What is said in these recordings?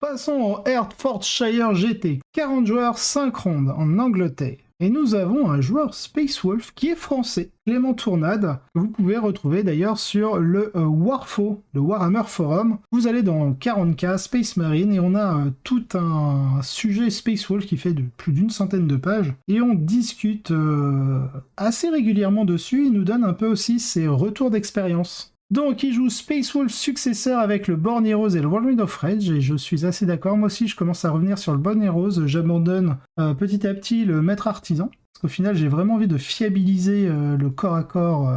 Passons au Hertfordshire GT. 40 joueurs, 5 rondes en Angleterre. Et nous avons un joueur Space Wolf qui est français, Clément Tournade, que vous pouvez retrouver d'ailleurs sur le Warfo, le Warhammer Forum. Vous allez dans 40K Space Marine et on a tout un sujet Space Wolf qui fait de plus d'une centaine de pages. Et on discute assez régulièrement dessus, il nous donne un peu aussi ses retours d'expérience. Donc il joue Space Wolf successeur avec le Born Heroes et le Whirlwind of Rage, et je suis assez d'accord, moi aussi je commence à revenir sur le Born Heroes, j'abandonne petit à petit le maître artisan, parce qu'au final j'ai vraiment envie de fiabiliser le corps à corps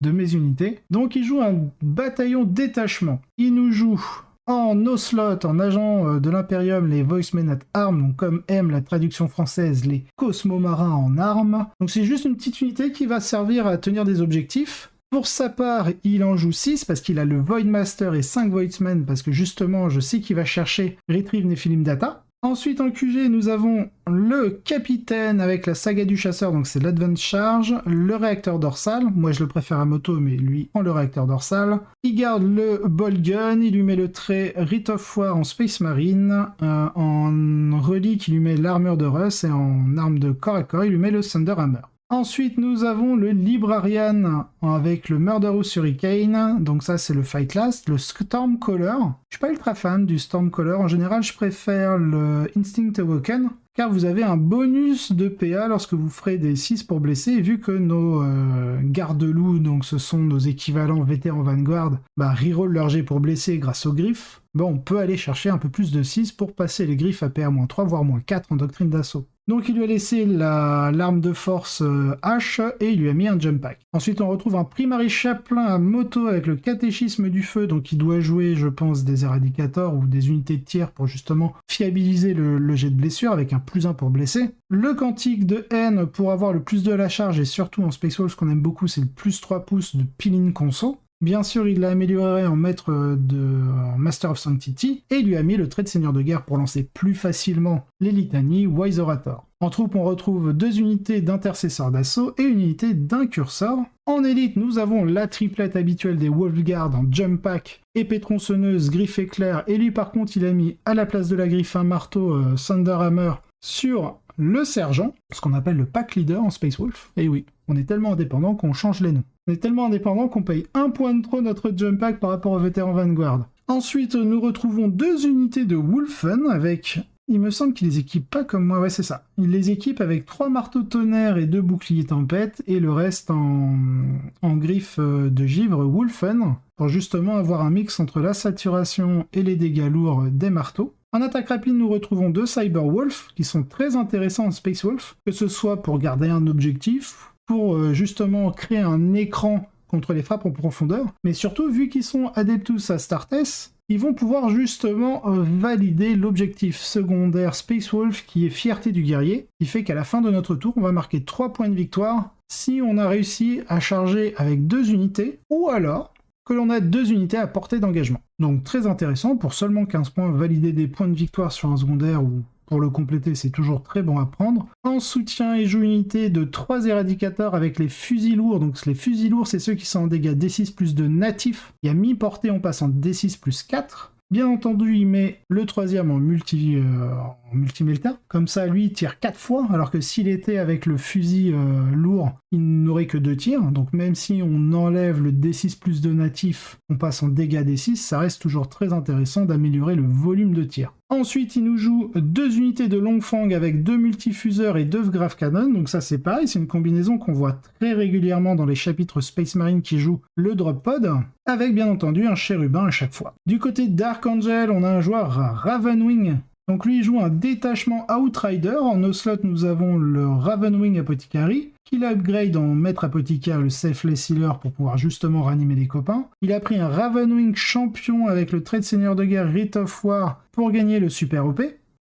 de mes unités. Donc il joue un bataillon détachement, il nous joue en Ocelot, en agent de l'Imperium, les Voicemen at Arms, donc comme aime la traduction française, les Cosmo-marins en armes. Donc c'est juste une petite unité qui va servir à tenir des objectifs. Pour sa part, il en joue 6 parce qu'il a le Voidmaster et 5 Voidsmen parce que justement, je sais qu'il va chercher Retrieve Nephilim Data. Ensuite, en QG, nous avons le Capitaine avec la Saga du Chasseur, donc c'est l'Advance Charge, le réacteur dorsal, moi je le préfère à moto, mais lui en le réacteur dorsal. Il garde le Ball Gun, il lui met le trait Rite of War en Space Marine, en relique, il lui met l'armure de Russ, et en arme de corps à corps, il lui met le Thunder Hammer. Ensuite, nous avons le Librarian avec le Murderous Hurricane, donc ça c'est le Fight Last, le Stormcaller. Je suis pas ultra fan du Stormcaller, en général je préfère le Instinct Awoken, car vous avez un bonus de PA lorsque vous ferez des 6 pour blesser, et vu que nos garde-loups, donc ce sont nos équivalents vétérans Vanguard, reroll leur jet pour blesser grâce aux griffes, on peut aller chercher un peu plus de 6 pour passer les griffes à PA-3, voire -4 en doctrine d'assaut. Donc il lui a laissé l'arme de force H et il lui a mis un jump pack. Ensuite on retrouve un Primary Chaplain à moto avec le catéchisme du feu, donc il doit jouer je pense des éradicators ou des unités de tir pour justement fiabiliser le jet de blessure avec un +1 pour blesser. Le cantique de haine pour avoir le +2 à la charge et surtout en Space Wolf ce qu'on aime beaucoup c'est le +3 pouces de Pilin Conso. Bien sûr, il l'a amélioré en Master of Sanctity, et il lui a mis le trait de Seigneur de Guerre pour lancer plus facilement les litanies Wise Orator. En troupe, on retrouve 2 unités d'intercesseurs d'assaut et une unité d'incurseur. En élite, nous avons la triplette habituelle des Wolfguard en Jump Pack, épée tronçonneuse, griffe éclair, et lui par contre, il a mis à la place de la griffe un marteau Thunder Hammer sur le sergent, ce qu'on appelle le pack leader en Space Wolf. Et oui, on est tellement indépendant qu'on change les noms. On est tellement indépendant qu'on paye 1 point de trop notre jump pack par rapport aux vétérans Vanguard. Ensuite, nous retrouvons 2 unités de Wolfen avec... Il me semble qu'il les équipe pas comme moi, ouais c'est ça. Il les équipe avec 3 marteaux tonnerre et 2 boucliers tempête, et le reste en griffe de givre Wolfen, pour justement avoir un mix entre la saturation et les dégâts lourds des marteaux. En attaque rapide, nous retrouvons 2 Cyberwolf, qui sont très intéressants en Space Wolf, que ce soit pour garder un objectif, pour justement créer un écran contre les frappes en profondeur, mais surtout, vu qu'ils sont Adeptus Astartes, ils vont pouvoir justement valider l'objectif secondaire Space Wolf qui est Fierté du guerrier, qui fait qu'à la fin de notre tour, on va marquer 3 points de victoire si on a réussi à charger avec 2 unités, ou alors que l'on a 2 unités à portée d'engagement. Donc très intéressant, pour seulement 15 points, valider des points de victoire sur un secondaire ou pour le compléter, c'est toujours très bon à prendre. En soutien, il joue une unité de 3 éradicateurs avec les fusils lourds. Donc les fusils lourds, c'est ceux qui sont en dégâts D6 plus de natifs. Et à mi-portée, on passe en D6 plus 4. Bien entendu, il met le 3e en multi-melta. Comme ça, lui, il tire 4 fois, alors que s'il était avec le fusil lourd, il n'aurait que 2 tirs. Donc même si on enlève le D6 plus de natif, on passe en dégâts D6, ça reste toujours très intéressant d'améliorer le volume de tir. Ensuite, il nous joue 2 unités de longue fang avec 2 multifuseurs et 2 grave cannon. Donc ça, c'est pareil, c'est une combinaison qu'on voit très régulièrement dans les chapitres Space Marine qui jouent le drop pod, avec bien entendu un chérubin à chaque fois. Du côté Dark Angel, on a un joueur Ravenwing. Donc lui, il joue un détachement Outrider. En Ocelot, nous avons le Ravenwing Apothecary, qu'il upgrade en maître apothicaire, le Selfless Healer, pour pouvoir justement ranimer les copains. Il a pris un Ravenwing Champion avec le trait de Seigneur de Guerre Rite of War pour gagner le Super OP.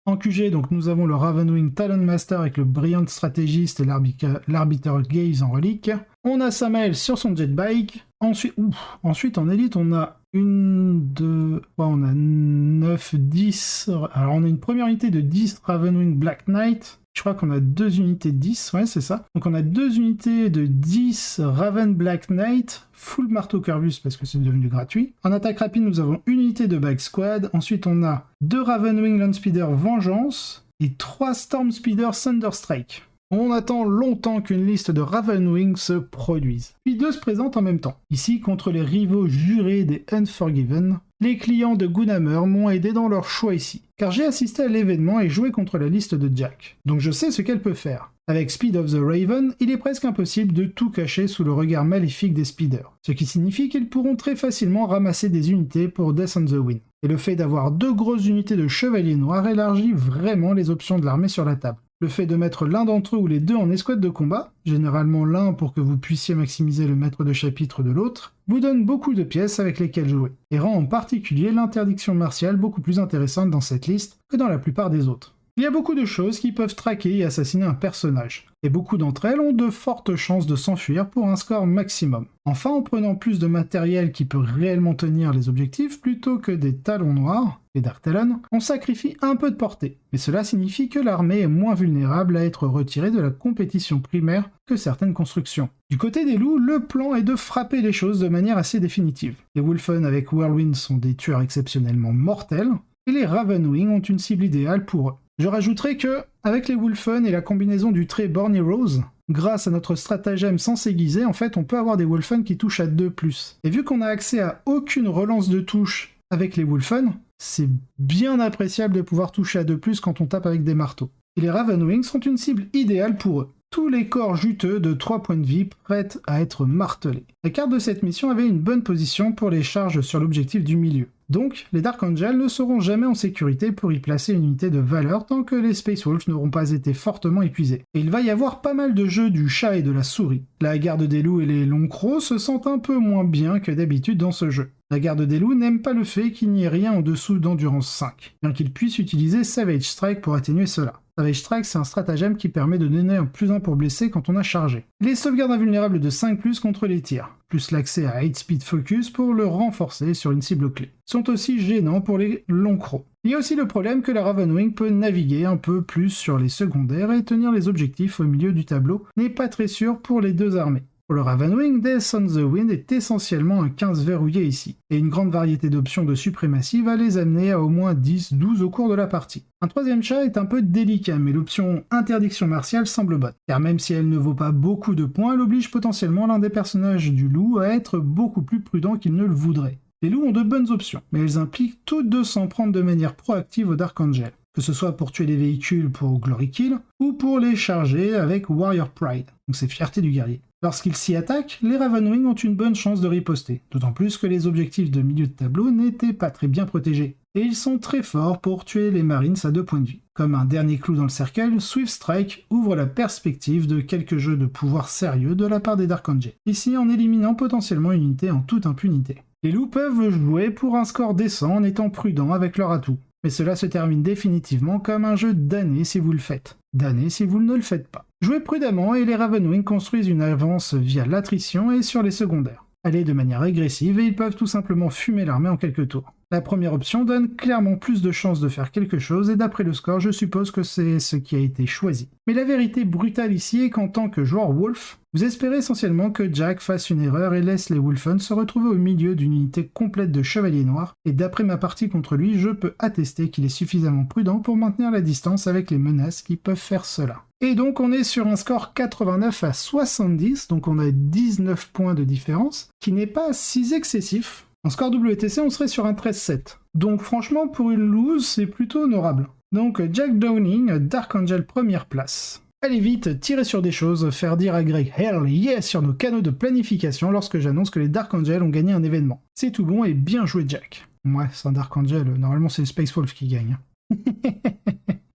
En QG, donc, nous avons le Ravenwing Talon Master avec le Brilliant Stratégiste et l'Arbiter Gaze en relique. On a Samael sur son jetbike. Ensuite, en élite, on a une, deux... Ouais, on a 9, 10... Alors on a une première unité de 10 Ravenwing Black Knight. Je crois qu'on a 2 unités de 10, ouais c'est ça. Donc on a 2 unités de 10 Raven Black Knight, full marteau Curvus parce que c'est devenu gratuit. En attaque rapide, nous avons une unité de Bike Squad. Ensuite, on a 2 Ravenwing Landspeeder Vengeance et 3 Storm Speeder Thunderstrike. On attend longtemps qu'une liste de Ravenwing se produise. Puis deux se présentent en même temps. Ici, contre les rivaux jurés des Unforgiven, les clients de Goonhammer m'ont aidé dans leur choix ici, car j'ai assisté à l'événement et joué contre la liste de Jack. Donc je sais ce qu'elle peut faire. Avec Speed of the Raven, il est presque impossible de tout cacher sous le regard maléfique des speeders, ce qui signifie qu'ils pourront très facilement ramasser des unités pour Death on the Wind. Et le fait d'avoir 2 grosses unités de chevaliers noirs élargit vraiment les options de l'armée sur la table. Le fait de mettre l'un d'entre eux ou les deux en escouade de combat, généralement l'un pour que vous puissiez maximiser le maître de chapitre de l'autre, vous donne beaucoup de pièces avec lesquelles jouer, et rend en particulier l'interdiction martiale beaucoup plus intéressante dans cette liste que dans la plupart des autres. Il y a beaucoup de choses qui peuvent traquer et assassiner un personnage, et beaucoup d'entre elles ont de fortes chances de s'enfuir pour un score maximum. Enfin, en prenant plus de matériel qui peut réellement tenir les objectifs plutôt que des talons noirs, les Dark Talons, on sacrifie un peu de portée, mais cela signifie que l'armée est moins vulnérable à être retirée de la compétition primaire que certaines constructions. Du côté des loups, le plan est de frapper les choses de manière assez définitive. Les Wolfen avec Whirlwind sont des tueurs exceptionnellement mortels, et les Ravenwing ont une cible idéale pour eux. Je rajouterai que, avec les Wolfen et la combinaison du trait Born Heroes, grâce à notre stratagème sans s'aiguiser, en fait on peut avoir des Wolfen qui touchent à 2+. Et vu qu'on a accès à aucune relance de touche avec les Wolfen, c'est bien appréciable de pouvoir toucher à 2+, quand on tape avec des marteaux. Et les Ravenwing sont une cible idéale pour eux. Tous les corps juteux de 3 points de vie prêts à être martelés. La carte de cette mission avait une bonne position pour les charges sur l'objectif du milieu. Donc, les Dark Angels ne seront jamais en sécurité pour y placer une unité de valeur tant que les Space Wolves n'auront pas été fortement épuisés. Et il va y avoir pas mal de jeux du chat et de la souris. La garde des loups et les longs crocs se sentent un peu moins bien que d'habitude dans ce jeu. La garde des loups n'aime pas le fait qu'il n'y ait rien en dessous d'endurance 5, bien qu'il puisse utiliser Savage Strike pour atténuer cela. Savage Strike, c'est un stratagème qui permet de donner un +1 pour blesser quand on a chargé. Les sauvegardes invulnérables de 5+, contre les tirs, plus l'accès à 8 Speed Focus pour le renforcer sur une cible clé, sont aussi gênants pour les longs crocs. Il y a aussi le problème que la Ravenwing peut naviguer un peu plus sur les secondaires et tenir les objectifs au milieu du tableau n'est pas très sûr pour les deux armées. Pour le Ravenwing, Death on the Wind est essentiellement un 15 verrouillé ici, et une grande variété d'options de suprématie va les amener à au moins 10-12 au cours de la partie. Un troisième chat est un peu délicat, mais l'option interdiction martiale semble bonne, car même si elle ne vaut pas beaucoup de points, elle oblige potentiellement l'un des personnages du loup à être beaucoup plus prudent qu'il ne le voudrait. Les loups ont de bonnes options, mais elles impliquent toutes deux s'en prendre de manière proactive au Dark Angel, que ce soit pour tuer les véhicules pour Glory Kill, ou pour les charger avec Warrior Pride, donc c'est fierté du guerrier. Lorsqu'ils s'y attaquent, les Ravenwing ont une bonne chance de riposter, d'autant plus que les objectifs de milieu de tableau n'étaient pas très bien protégés. Et ils sont très forts pour tuer les Marines à 2 points de vie. Comme un dernier clou dans le cercueil, Swift Strike ouvre la perspective de quelques jeux de pouvoir sérieux de la part des Dark Angels, ici en éliminant potentiellement une unité en toute impunité. Les loups peuvent jouer pour un score décent en étant prudents avec leur atout, mais cela se termine définitivement comme un jeu damné si vous le faites, damné si vous ne le faites pas. Jouez prudemment et les Ravenwing construisent une avance via l'attrition et sur les secondaires. Allez de manière agressive et ils peuvent tout simplement fumer l'armée en quelques tours. La première option donne clairement plus de chances de faire quelque chose et d'après le score, je suppose que c'est ce qui a été choisi. Mais la vérité brutale ici est qu'en tant que joueur Wolf, vous espérez essentiellement que Jack fasse une erreur et laisse les Wolfen se retrouver au milieu d'une unité complète de chevaliers noirs, et d'après ma partie contre lui, je peux attester qu'il est suffisamment prudent pour maintenir la distance avec les menaces qui peuvent faire cela. Et donc on est sur un score 89 à 70, donc on a 19 points de différence, qui n'est pas si excessif. En score WTC, on serait sur un 13-7. Donc franchement, pour une lose, c'est plutôt honorable. Donc Jack Downing, Dark Angel première place. Allez vite, tirer sur des choses, faire dire à Greg Hell yes sur nos canaux de planification lorsque j'annonce que les Dark Angels ont gagné un événement. C'est tout bon et bien joué Jack. Ouais, c'est un Dark Angel, normalement c'est Space Wolf qui gagne.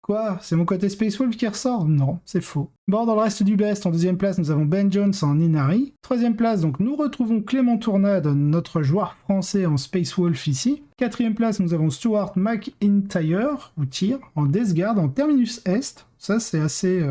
Quoi? C'est mon côté Space Wolf qui ressort? Non, c'est faux. Bon, dans le reste du best, en deuxième place, nous avons Ben Jones en Inari. Troisième place, donc nous retrouvons Clément Tournade, notre joueur français en Space Wolf ici. Quatrième place, nous avons Stuart McIntyre, ou Tyr, en Death Guard, en Terminus Est. Ça, c'est assez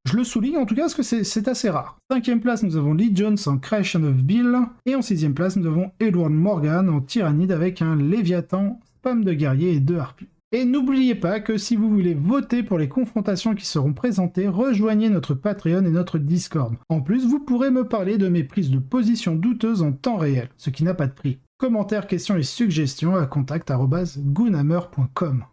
Je le souligne en tout cas parce que c'est assez rare. 5e place, nous avons Lee Jones en Creation of Bill. Et en 6e place, nous avons Edward Morgan en Tyrannide avec un Léviathan, spam de guerrier et 2 harpies. Et n'oubliez pas que si vous voulez voter pour les confrontations qui seront présentées, rejoignez notre Patreon et notre Discord. En plus, vous pourrez me parler de mes prises de position douteuses en temps réel, ce qui n'a pas de prix. Commentaires, questions et suggestions à contact@goonhammer.com.